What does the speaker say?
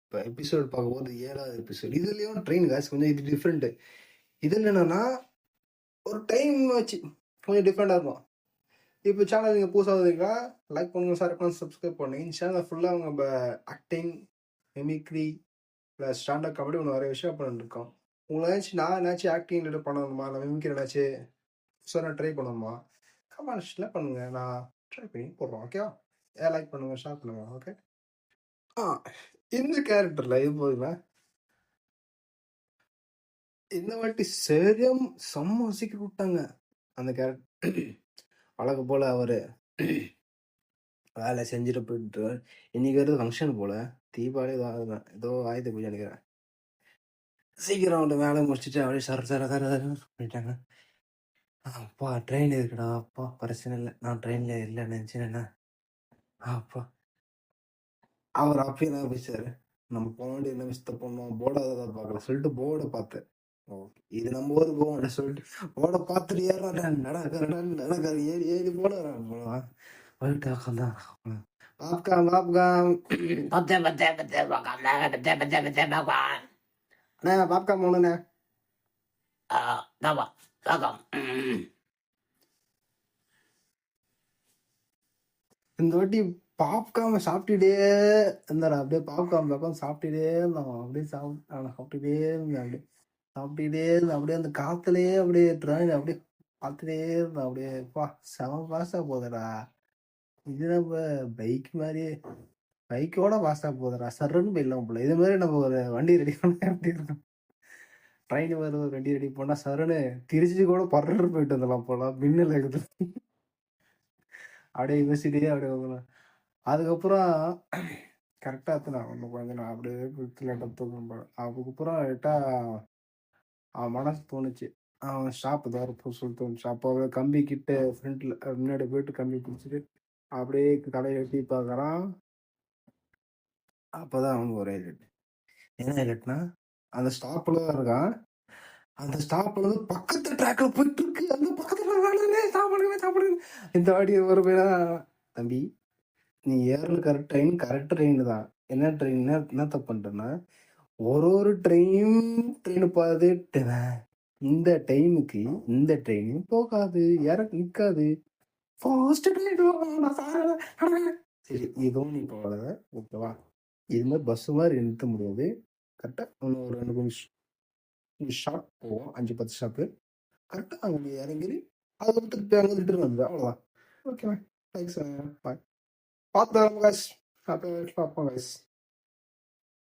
இப்போ எபிசோடு பார்க்கும்போது 7வது எபிசோடு. இதுலேயும் ட்ரெயின் காசு கொஞ்சம் இது டிஃப்ரெண்ட்டு. இதில் என்னென்னா ஒரு டைம் வச்சு கொஞ்சம் டிஃப்ரெண்ட்டாக இருக்கும். இப்போ சேனல் நீங்கள் புதுசாக வந்தீங்கன்னா லைக் பண்ணுங்க, ஷேர் பண்ணுங்க, சப்ஸ்கிரைப் பண்ணுங்க. இந்த சேனல் ஃபுல்லாக அவங்க ஆக்டிங், மிமிக்ரி இல்லை ஸ்டாண்டப் காமெடி ஒன்று நிறைய விஷயம் பண்ணிட்டுருக்கோம். உங்களை ஏதாச்சும் நான் ஏதாச்சும் ஆக்டிங் ரிலேட் பண்ணணுமா, இல்லை மிமிக்ரி ஏதாச்சும் புதுசாக ட்ரை பண்ணணுமா, கமெண்ட்ஸில் பண்ணுங்கள். நான் ட்ரை பண்ணி போடுறோம். ஓகேவா? லைக் பண்ணுங்கள், ஷேர் பண்ணுங்கள். ஓகே. இந்த கேரக்டரில் இது போதுங்களா, இந்த வாட்டி சரியம் செம்ம சீக்கிரம் விட்டாங்க அந்த கேரக்டர். வழக்கு போல் அவர் வேலை செஞ்சுட்டு போயிட்டு இன்னைக்கு வருது ஃபங்க்ஷன் போல், தீபாவளி ஏதோ ஆயுத பூஜை நினைக்கிறேன். சீக்கிரம் அவன் வேலை முடிச்சுட்டு அப்படியே பண்ணிட்டாங்க. அப்பா ட்ரெயின் இருக்குடா, அப்பா பிரச்சனை இல்லை, நான் ட்ரெயினில் இல்லை நினச்சேன்னா அப்பா. அவர் அப்பயே தான் பேசாரு, நம்ம போக வேண்டிய என்ன மிஸ்த போனோம், போர்டை தான் பார்க்கல சொல்லிட்டு போர்டை பார்த்தேன். ஓகே, இது நம்ம ஊருக்கு போவோம் சொல்லிட்டு போர்டை பார்த்துட்டு ஏறாடா நடக்காது ஏறி ஏறி போட போடுவான். போயிட்டு உட்காந்தான் பாப்கார்ன் அண்ணா பாப்கார்ன் போகணுண்ணே. இந்த வாட்டி பாப்கார்ன் சாப்பிட்டுட்டே இருந்தாடா, அப்படியே பாப்கார்ன் பக்கம் சாப்பிட்டுட்டே இருந்தான். அப்படியே சாப்பிட்டுட்டே இருந்தேன், அப்படியே சாப்பிட்டுட்டே இருந்தேன். அப்படியே அந்த காத்துலயே அப்படியே ட்ரெயின் அப்படியே பார்த்துட்டே இருந்தேன். அப்படியே பா செம பாஸ்டா போகுதுடா. இது நம்ம பைக் மாதிரியே, பைக்கோட பாஸ்டா போகுதுடா, சர்ன்னு போயிடலாம் போல. இது மாதிரி நம்ம ஒரு வண்டி ரெடி பண்ண எப்படி இருக்கும், ட்ரெயின் மாதிரி ஒரு வண்டி ரெடி பண்ணா சரன்னு திருச்சி கூட பறன்னு போயிட்டு வந்துடலாம் போல. மின்னல் இருக்குது அப்படியே யோசிச்சுட்டே அப்படியே போகலாம். அதுக்கப்புறம் கரெக்டாக எத்தனை ஒன்று கொஞ்சம் நான் அப்படியே லேட்டாக தூக்கம் போகிறேன். அதுக்கப்புறம் லேட்டாக அவன் மனசு தோணுச்சு, அவன் ஷாப்பு தான் சொல்லிட்டு தோணுச்சு. அப்போ கம்பி கிட்ட ஃப்ரண்ட்டில் முன்னாடி போயிட்டு கம்பி பிடிச்சிட்டு அப்படியே கடையை எட்டி பார்க்குறான். அப்போ தான் அவனுக்கு ஒரு ஹைலைட். என்ன ஹைலைட்னா, அந்த ஸ்டாப்பில் தான் இருக்கான். அந்த ஸ்டாப்பில் வந்து பக்கத்து ட்ராக்கில் போயிட்டு இருக்கு. அந்த பக்கத்தில் சாப்பிடுங்க. இந்த வாட்டி ஒரு பேரா, தம்பி நீ ஏறல கரெக்ட் ட்ரெயின் தான். என்ன ட்ரெயின் என்ன தப்பு பண்ணிட்டேன்னா, ஒரு ட்ரெயின் பார்த்துட்டு இந்த டைமுக்கு இந்த ட்ரெயின் போகாது, நிற்காது. சரி, இதுவும் நீ போகல, ஓகேவா? இது மாதிரி பஸ் மாதிரி நிறுத்த முடியாது. கரெக்டாக இன்னும் ஒரு 2 ஷாப் போவோம், 5-10 ஷாப்பு. கரெக்டாக அங்கே நீ இறங்கி அதை திருப்பி அங்கே ரிட்டர்ன் வந்து அவ்வளோதான். ஓகேவா? தேங்க்ஸ், பாய். பார்த்து கைஸ், பார்ப்போம் கைஸ்.